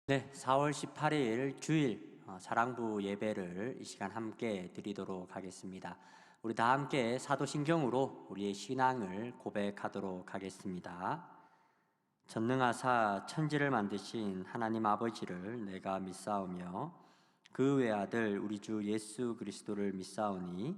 네, 4월 18일 주일 사랑부 예배를 이 시간 함께 드리도록 하겠습니다. 우리 다 함께 사도신경으로 우리의 신앙을 고백하도록 하겠습니다. 전능하사 천지를 만드신 하나님 아버지를 내가 믿사오며 그 외아들 우리 주 예수 그리스도를 믿사오니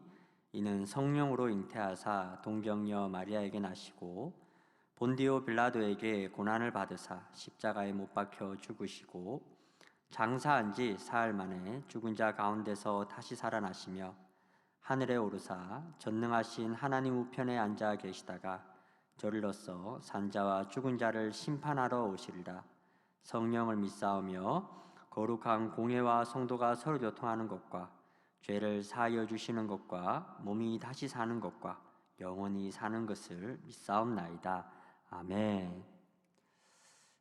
이는 성령으로 잉태하사 동정녀 마리아에게 나시고 본디오 빌라도에게 고난을 받으사 십자가에 못 박혀 죽으시고 장사한 지 사흘 만에 죽은 자 가운데서 다시 살아나시며 하늘에 오르사 전능하신 하나님 우편에 앉아 계시다가 저리로서 산자와 죽은 자를 심판하러 오시리라. 성령을 믿사오며 거룩한 공회와 성도가 서로 교통하는 것과 죄를 사하여 주시는 것과 몸이 다시 사는 것과 영원히 사는 것을 믿사옵나이다. 아멘.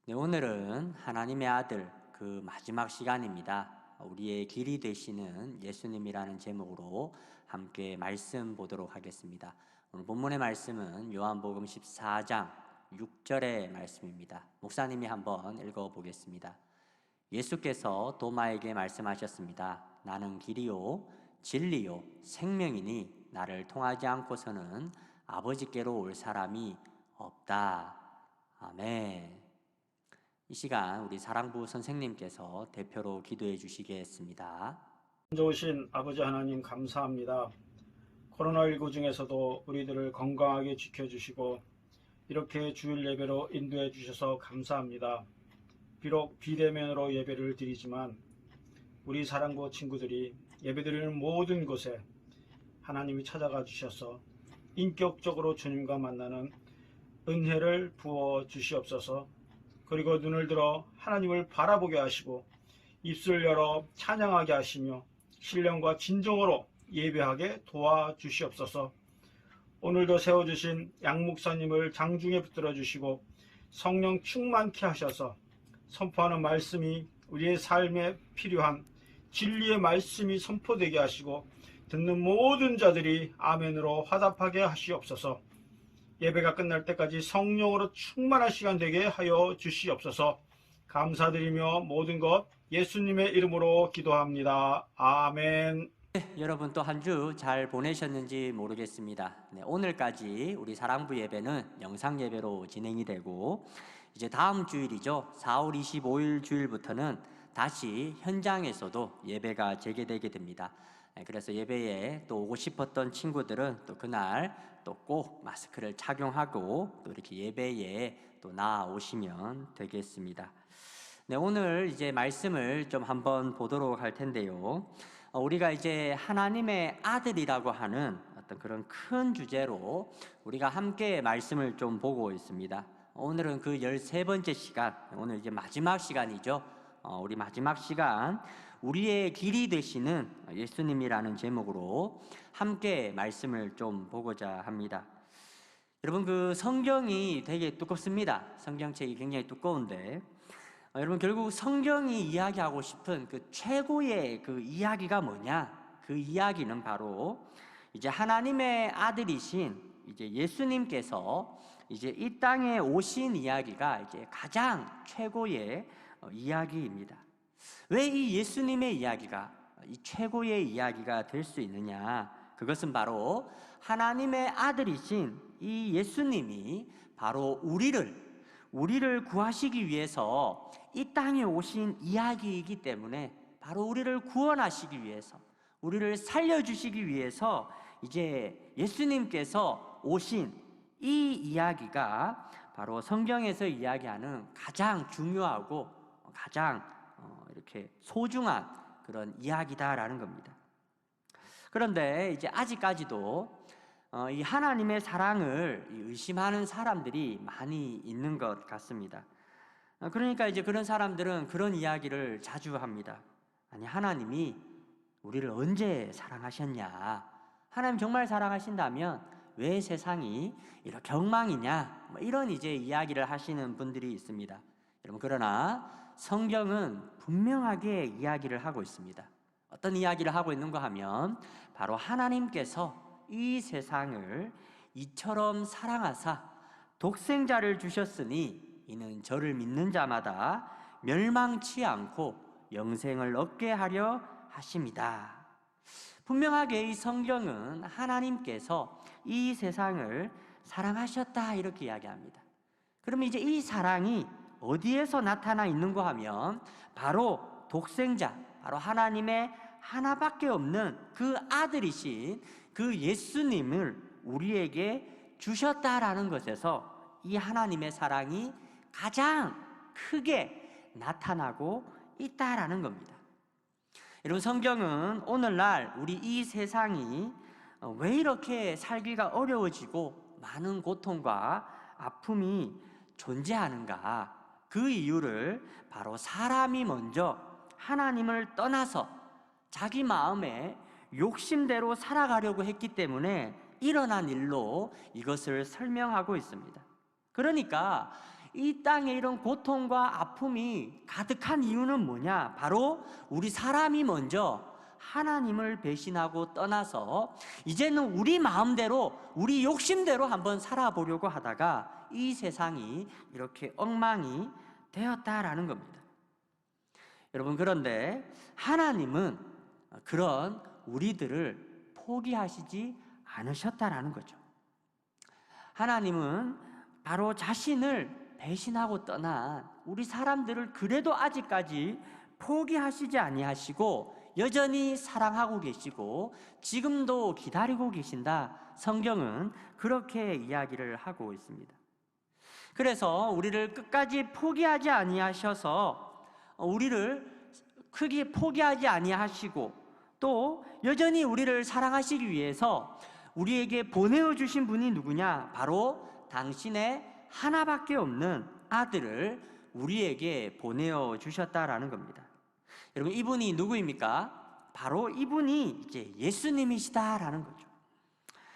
네, 오늘은 하나님의 아들 그 마지막 시간입니다. 우리의 길이 되시는 예수님이라는 제목으로 함께 말씀 보도록 하겠습니다. 오늘 본문의 말씀은 요한복음 14장 6절의 말씀입니다. 목사님이 한번 읽어보겠습니다. 예수께서 도마에게 말씀하셨습니다. 나는 길이요 진리요 생명이니 나를 통하지 않고서는 아버지께로 올 사람이 없다. 아멘. 이 시간 우리 사랑부 선생님께서 대표로 기도해 주시겠습니다. 좋으신 아버지 하나님 감사합니다. 코로나19 중에서도 우리들을 건강하게 지켜주시고 이렇게 주일 예배로 인도해 주셔서 감사합니다. 비록 비대면으로 예배를 드리지만 우리 사랑부 친구들이 예배드리는 모든 곳에 하나님이 찾아가 주셔서 인격적으로 주님과 만나는 은혜를 부어 주시옵소서. 그리고 눈을 들어 하나님을 바라보게 하시고 입술 열어 찬양하게 하시며 신령과 진정으로 예배하게 도와주시옵소서. 오늘도 세워주신 양 목사님을 장중에 붙들어 주시고 성령 충만케 하셔서 선포하는 말씀이 우리의 삶에 필요한 진리의 말씀이 선포되게 하시고 듣는 모든 자들이 아멘으로 화답하게 하시옵소서. 예배가 끝날 때까지 성령으로 충만한 시간 되게 하여 주시옵소서. 감사드리며 모든 것 예수님의 이름으로 기도합니다. 아멘. 네, 여러분 또 한 주 잘 보내셨는지 모르겠습니다. 네, 오늘까지 우리 사랑부 예배는 영상 예배로 진행이 되고 이제 다음 주일이죠. 4월 25일 주일부터는 다시 현장에서도 예배가 재개되게 됩니다. 그래서 예배에 또 오고 싶었던 친구들은 또 그날 또 꼭 마스크를 착용하고 또 이렇게 예배에 또 나오시면 되겠습니다. 네, 오늘 이제 말씀을 좀 한번 보도록 할 텐데요. 우리가 이제 하나님의 아들이라고 하는 어떤 그런 큰 주제로 우리가 함께 말씀을 좀 보고 있습니다. 오늘은 그 13번째 시간, 오늘 이제 마지막 시간이죠. 우리 마지막 시간, 우리의 길이 되시는 예수님이라는 제목으로 함께 말씀을 좀 보고자 합니다. 여러분, 그 성경이 되게 두껍습니다. 성경책이 굉장히 두꺼운데, 여러분, 결국 성경이 이야기하고 싶은 그 최고의 그 이야기가 뭐냐? 그 이야기는 바로 이제 하나님의 아들이신 이제 예수님께서 이제 이 땅에 오신 이야기가 이제 가장 최고의 이야기입니다. 왜 이 예수님의 이야기가 이 최고의 이야기가 될 수 있느냐? 그것은 바로 하나님의 아들이신 이 예수님이 바로 우리를 구하시기 위해서 이 땅에 오신 이야기이기 때문에 바로 우리를 구원하시기 위해서 우리를 살려주시기 위해서 이제 예수님께서 오신 이 이야기가 바로 성경에서 이야기하는 가장 중요하고 가장 이렇게 소중한 그런 이야기다라는 겁니다. 그런데 이제 아직까지도 이 하나님의 사랑을 의심하는 사람들이 많이 있는 것 같습니다. 그러니까 이제 그런 사람들은 그런 이야기를 자주 합니다. 아니, 하나님이 우리를 언제 사랑하셨냐? 하나님 정말 사랑하신다면 왜 세상이 이렇게 엉망이냐? 이런 이제 이야기를 하시는 분들이 있습니다. 여러분, 그러나 성경은 분명하게 이야기를 하고 있습니다. 어떤 이야기를 하고 있는가 하면 바로 하나님께서 이 세상을 이처럼 사랑하사 독생자를 주셨으니 이는 저를 믿는 자마다 멸망치 않고 영생을 얻게 하려 하십니다. 분명하게 이 성경은 하나님께서 이 세상을 사랑하셨다 이렇게 이야기합니다. 그러면 이제 이 사랑이 어디에서 나타나 있는가 하면 바로 독생자, 바로 하나님의 하나밖에 없는 그 아들이신 그 예수님을 우리에게 주셨다라는 것에서 이 하나님의 사랑이 가장 크게 나타나고 있다라는 겁니다. 여러분, 성경은 오늘날 우리 이 세상이 왜 이렇게 살기가 어려워지고 많은 고통과 아픔이 존재하는가, 그 이유를 바로 사람이 먼저 하나님을 떠나서 자기 마음의 욕심대로 살아가려고 했기 때문에 일어난 일로 이것을 설명하고 있습니다. 그러니까 이 땅에 이런 고통과 아픔이 가득한 이유는 뭐냐? 바로 우리 사람이 먼저 하나님을 배신하고 떠나서 이제는 우리 마음대로, 우리 욕심대로 한번 살아보려고 하다가 이 세상이 이렇게 엉망이 되었다라는 겁니다. 여러분, 그런데 하나님은 그런 우리들을 포기하시지 않으셨다라는 거죠. 하나님은 바로 자신을 배신하고 떠난 우리 사람들을 그래도 아직까지 포기하시지 아니하시고 여전히 사랑하고 계시고 지금도 기다리고 계신다. 성경은 그렇게 이야기를 하고 있습니다. 그래서 우리를 끝까지 포기하지 아니하셔서 우리를 크게 포기하지 아니하시고 또 여전히 우리를 사랑하시기 위해서 우리에게 보내어 주신 분이 누구냐? 바로 당신의 하나밖에 없는 아들을 우리에게 보내어 주셨다라는 겁니다. 여러분, 이분이 누구입니까? 바로 이분이 이제 예수님이시다라는 거죠.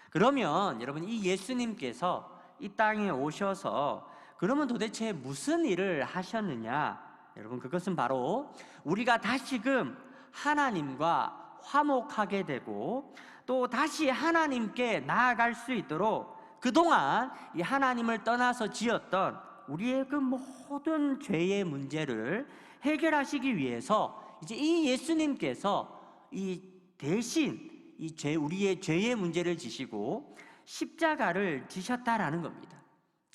그러면 여러분, 이 예수님께서 이 땅에 오셔서 그러면 도대체 무슨 일을 하셨느냐? 여러분, 그것은 바로 우리가 다시금 하나님과 화목하게 되고 또 다시 하나님께 나아갈 수 있도록 그동안 이 하나님을 떠나서 지었던 우리의 그 모든 죄의 문제를 해결하시기 위해서 이제 이 예수님께서 이 대신 우리의 죄의 문제를 지시고 십자가를 지셨다라는 겁니다.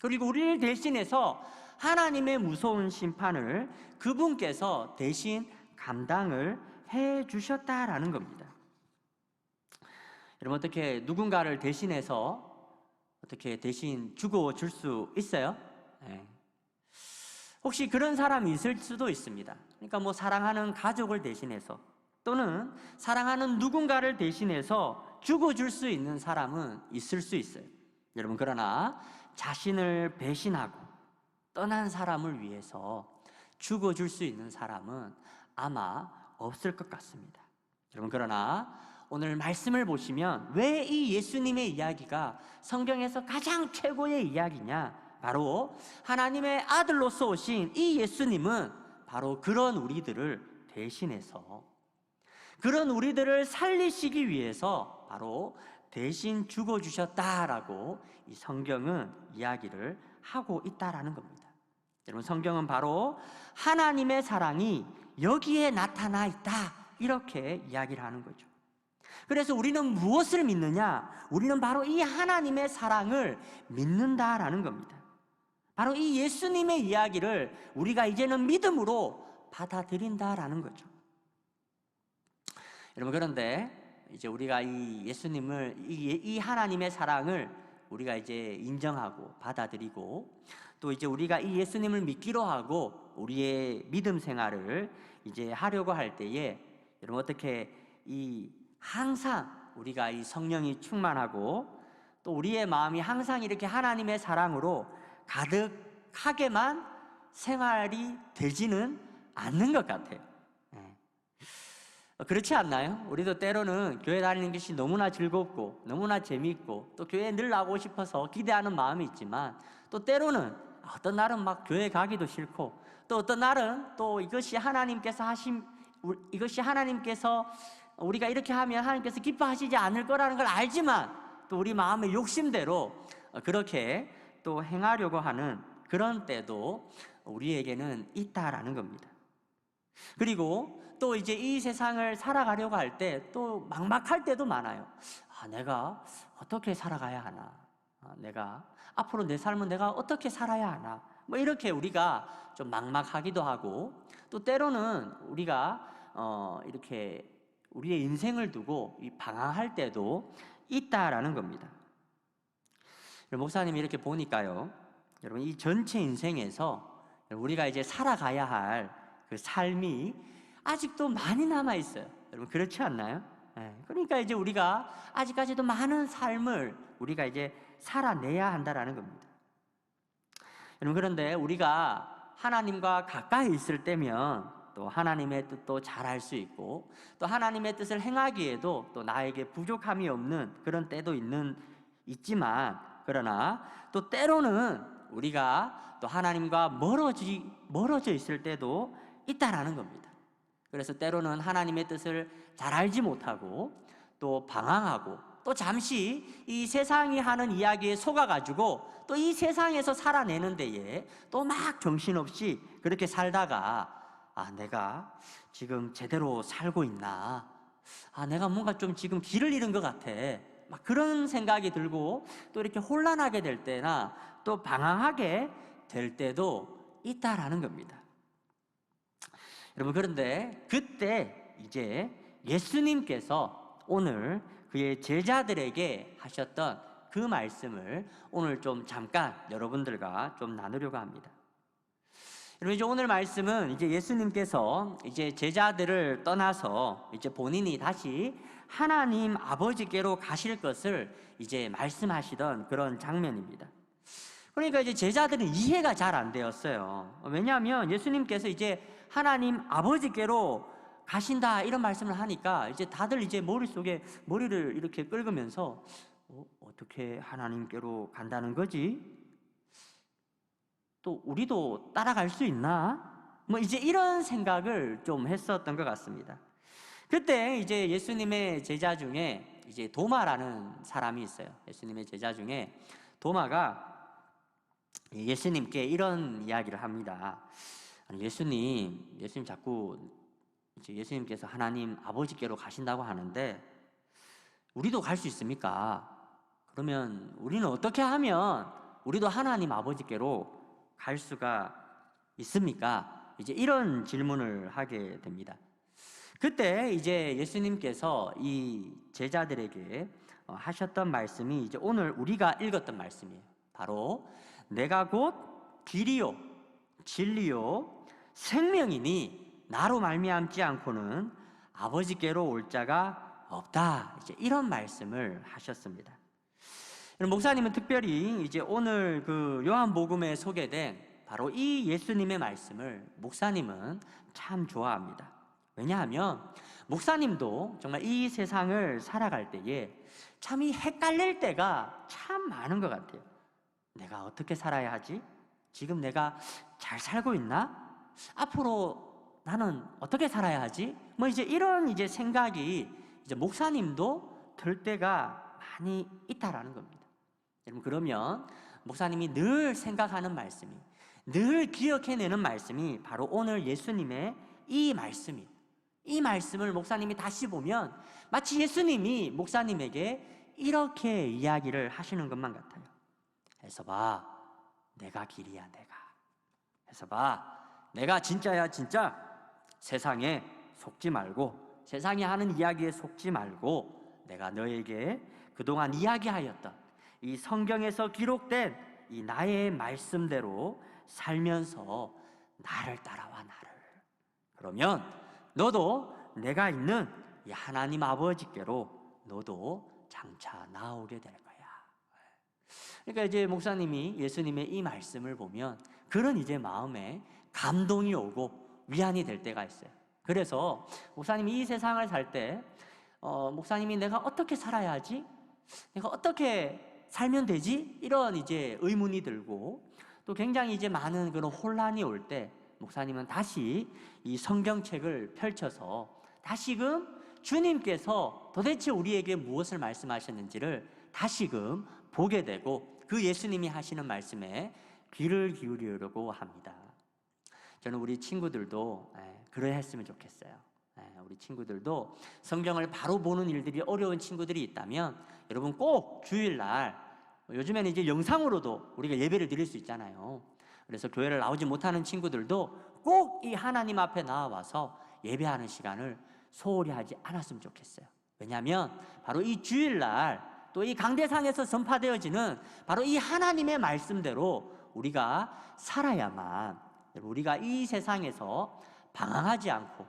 그리고 우리를 대신해서 하나님의 무서운 심판을 그분께서 대신 감당을 해 주셨다라는 겁니다. 여러분, 어떻게 누군가를 대신해서 어떻게 대신 죽어 줄 수 있어요? 네. 혹시 그런 사람이 있을 수도 있습니다. 그러니까 뭐 사랑하는 가족을 대신해서 또는 사랑하는 누군가를 대신해서 죽어 줄 수 있는 사람은 있을 수 있어요. 여러분, 그러나 자신을 배신하고 떠난 사람을 위해서 죽어 줄 수 있는 사람은 아마 없을 것 같습니다. 여러분, 그러나 오늘 말씀을 보시면 왜 이 예수님의 이야기가 성경에서 가장 최고의 이야기냐? 바로 하나님의 아들로서 오신 이 예수님은 바로 그런 우리들을 대신해서 그런 우리들을 살리시기 위해서 바로 대신 죽어주셨다라고 이 성경은 이야기를 하고 있다라는 겁니다. 여러분, 성경은 바로 하나님의 사랑이 여기에 나타나 있다 이렇게 이야기를 하는 거죠. 그래서 우리는 무엇을 믿느냐? 우리는 바로 이 하나님의 사랑을 믿는다라는 겁니다. 바로 이 예수님의 이야기를 우리가 이제는 믿음으로 받아들인다라는 거죠. 여러분, 그런데 이제 우리가 이 예수님을, 이 하나님의 사랑을 우리가 이제 인정하고 받아들이고 또 이제 우리가 이 예수님을 믿기로 하고 우리의 믿음 생활을 이제 하려고 할 때에 여러분, 어떻게 항상 우리가 이 성령이 충만하고 또 우리의 마음이 항상 이렇게 하나님의 사랑으로 가득하게만 생활이 되지는 않는 것 같아요. 그렇지 않나요? 우리도 때로는 교회 다니는 것이 너무나 즐겁고 너무나 재미있고 또 교회에 늘 나오고 싶어서 기대하는 마음이 있지만 또 때로는 어떤 날은 막 교회 가기도 싫고 또 어떤 날은 또 이것이 하나님께서 우리가 이렇게 하면 하나님께서 기뻐하시지 않을 거라는 걸 알지만 또 우리 마음의 욕심대로 그렇게 또 행하려고 하는 그런 때도 우리에게는 있다라는 겁니다. 그리고 또 이제 이 세상을 살아가려고 할 때 또 막막할 때도 많아요. 내가 어떻게 살아가야 하나? 내가 앞으로 내 삶은 내가 어떻게 살아야 하나? 뭐 이렇게 우리가 좀 막막하기도 하고, 또 때로는 우리가 이렇게 우리의 인생을 두고 방황할 때도 있다라는 겁니다. 목사님이 이렇게 보니까요, 여러분 이 전체 인생에서 우리가 이제 살아가야 할 그 삶이 아직도 많이 남아 있어요. 여러분 그렇지 않나요? 그러니까 이제 우리가 아직까지도 많은 삶을 우리가 이제 살아내야 한다라는 겁니다. 여러분 그런데 우리가 하나님과 가까이 있을 때면 또 하나님의 뜻도 잘 알 수 있고, 또 하나님의 뜻을 행하기에도 또 나에게 부족함이 없는 그런 때도 있지만, 그러나 또 때로는 우리가 또 하나님과 멀어져 있을 때도 있다라는 겁니다. 그래서 때로는 하나님의 뜻을 잘 알지 못하고 또 방황하고, 또 잠시 이 세상이 하는 이야기에 속아가지고 또 이 세상에서 살아내는 데에 또 막 정신없이 그렇게 살다가 내가 지금 제대로 살고 있나? 내가 뭔가 좀 지금 길을 잃은 것 같아. 막 그런 생각이 들고, 또 이렇게 혼란하게 될 때나 또 방황하게 될 때도 있다라는 겁니다. 여러분 그런데 그때 이제 예수님께서 오늘 그의 제자들에게 하셨던 그 말씀을 오늘 좀 잠깐 여러분들과 좀 나누려고 합니다. 여러분 이제 오늘 말씀은 이제 예수님께서 이제 제자들을 떠나서 이제 본인이 다시 하나님 아버지께로 가실 것을 이제 말씀하시던 그런 장면입니다. 그러니까 이제 제자들은 이해가 잘 안 되었어요. 왜냐하면 예수님께서 이제 하나님 아버지께로 가신다 이런 말씀을 하니까 이제 다들 이제 머릿속에 머리를 이렇게 긁으면서 어떻게 하나님께로 간다는 거지? 또 우리도 따라갈 수 있나? 뭐 이제 이런 생각을 좀 했었던 것 같습니다. 그때 이제 예수님의 제자 중에 이제 도마라는 사람이 있어요. 예수님의 제자 중에 도마가 예수님께 이런 이야기를 합니다. 예수님 자꾸 이제 예수님께서 하나님 아버지께로 가신다고 하는데 우리도 갈 수 있습니까? 그러면 우리는 어떻게 하면 우리도 하나님 아버지께로 갈 수가 있습니까? 이제 이런 질문을 하게 됩니다. 그때 이제 예수님께서 이 제자들에게 하셨던 말씀이 이제 오늘 우리가 읽었던 말씀이에요. 바로 내가 곧 길이요 진리요 생명이니 나로 말미암지 않고는 아버지께로 올 자가 없다. 이제 이런 말씀을 하셨습니다. 목사님은 특별히 이제 오늘 그 요한복음에 소개된 바로 이 예수님의 말씀을 목사님은 참 좋아합니다. 왜냐하면 목사님도 정말 이 세상을 살아갈 때에 참 이 헷갈릴 때가 참 많은 것 같아요. 내가 어떻게 살아야 하지? 지금 내가 잘 살고 있나? 앞으로 나는 어떻게 살아야 하지? 뭐 이제 이런 이제 생각이 이제 목사님도 들 때가 많이 있다라는 겁니다. 여러분 그러면 목사님이 늘 생각하는 말씀이, 늘 기억해내는 말씀이 바로 오늘 예수님의 이 말씀이에요. 이 말씀을 목사님이 다시 보면 마치 예수님이 목사님에게 이렇게 이야기를 하시는 것만 같아요. 해서 봐, 내가 길이야 내가. 해서 봐, 내가 진짜야 진짜. 세상에 속지 말고, 세상이 하는 이야기에 속지 말고, 내가 너에게 그동안 이야기하였던 이 성경에서 기록된 이 나의 말씀대로 살면서 나를 따라와 나를. 그러면 너도 내가 있는 이 하나님 아버지께로 너도 장차 나오게 될 거야. 그러니까 이제 목사님이 예수님의 이 말씀을 보면 그런 이제 마음에 감동이 오고 위안이 될 때가 있어요. 그래서 목사님이 이 세상을 살 때 목사님이 내가 어떻게 살아야 하지? 내가 어떻게 살면 되지? 이런 이제 의문이 들고, 또 굉장히 이제 많은 그런 혼란이 올 때 목사님은 다시 이 성경책을 펼쳐서 다시금 주님께서 도대체 우리에게 무엇을 말씀하셨는지를 다시금 보게 되고 그 예수님이 하시는 말씀에 귀를 기울이려고 합니다. 저는 우리 친구들도 그래야 했으면 좋겠어요. 우리 친구들도 성경을 바로 보는 일들이 어려운 친구들이 있다면 여러분 꼭 주일날, 요즘에는 이제 영상으로도 우리가 예배를 드릴 수 있잖아요. 그래서 교회를 나오지 못하는 친구들도 꼭 이 하나님 앞에 나와서 예배하는 시간을 소홀히 하지 않았으면 좋겠어요. 왜냐하면 바로 이 주일날 또 이 강대상에서 전파되어지는 바로 이 하나님의 말씀대로 우리가 살아야만 우리가 이 세상에서 방황하지 않고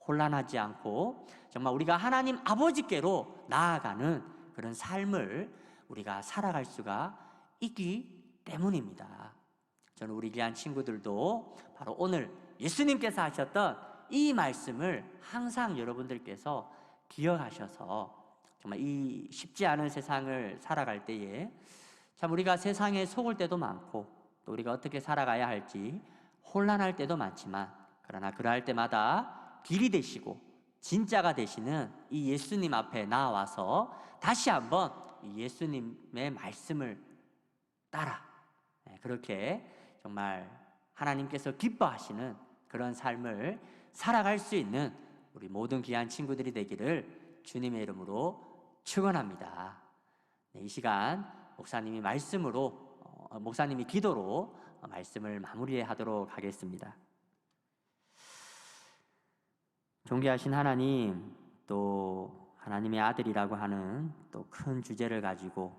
혼란하지 않고 정말 우리가 하나님 아버지께로 나아가는 그런 삶을 우리가 살아갈 수가 있기 때문입니다. 저는 우리 귀한 친구들도 바로 오늘 예수님께서 하셨던 이 말씀을 항상 여러분들께서 기억하셔서 정말 이 쉽지 않은 세상을 살아갈 때에 참 우리가 세상에 속을 때도 많고 또 우리가 어떻게 살아가야 할지 혼란할 때도 많지만 그러나 그러할 때마다 길이 되시고 진짜가 되시는 이 예수님 앞에 나와서 다시 한번 이 예수님의 말씀을 따라 그렇게 정말 하나님께서 기뻐하시는 그런 삶을 살아갈 수 있는 우리 모든 귀한 친구들이 되기를 주님의 이름으로 축원합니다. 이 시간 목사님이 목사님이 기도로 말씀을 마무리하도록 하겠습니다. 존귀하신 하나님, 또 하나님의 아들이라고 하는 또 큰 주제를 가지고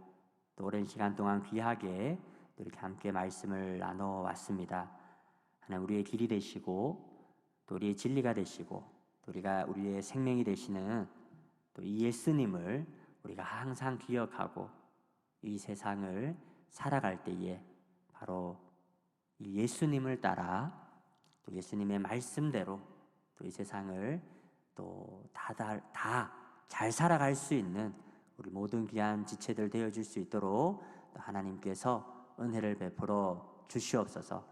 또 오랜 시간 동안 귀하게 이렇게 함께 말씀을 나눠 왔습니다. 하나님, 우리의 길이 되시고 또 우리의 진리가 되시고 또 우리의 생명이 되시는 또 이 예수님을 우리가 항상 기억하고 이 세상을 살아갈 때에 바로 이 예수님을 따라 또 예수님의 말씀대로 또 이 세상을 또 다 잘 살아갈 수 있는 우리 모든 귀한 지체들 되어줄 수 있도록 또 하나님께서 은혜를 베풀어 주시옵소서.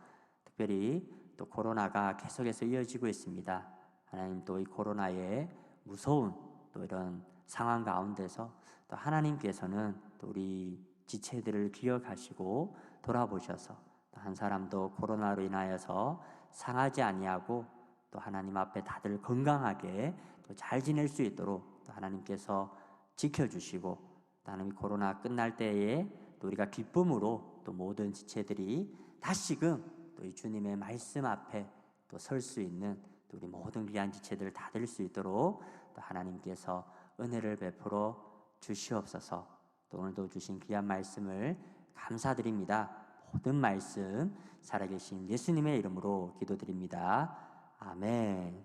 특별히 또 코로나가 계속해서 이어지고 있습니다. 하나님, 또 이 코로나의 무서운 또 이런 상황 가운데서 또 하나님께서는 또 우리 지체들을 기억하시고 돌아보셔서 또 한 사람도 코로나로 인하여서 상하지 아니하고 또 하나님 앞에 다들 건강하게 또 잘 지낼 수 있도록 또 하나님께서 지켜주시고 또 하나님 코로나 끝날 때에 또 우리가 기쁨으로 또 모든 지체들이 다시금 또 이 주님의 말씀 앞에 또 설 수 있는 또 우리 모든 귀한 지체들 다 될 수 있도록 또 하나님께서 은혜를 베풀어 주시옵소서. 또 오늘도 주신 귀한 말씀을 감사드립니다. 모든 말씀 살아계신 예수님의 이름으로 기도드립니다. 아멘.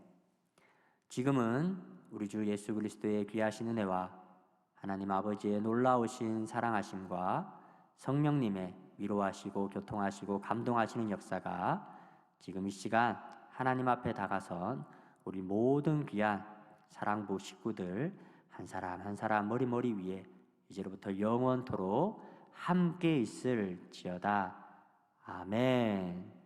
지금은 우리 주 예수 그리스도의 귀하신 은혜와 하나님 아버지의 놀라우신 사랑하심과 성령님의 위로하시고 교통하시고 감동하시는 역사가 지금 이 시간 하나님 앞에 다가선 우리 모든 귀한 사랑부 식구들 한 사람 한 사람 머리 위에 이제로부터 영원토록 함께 있을지어다. 아멘.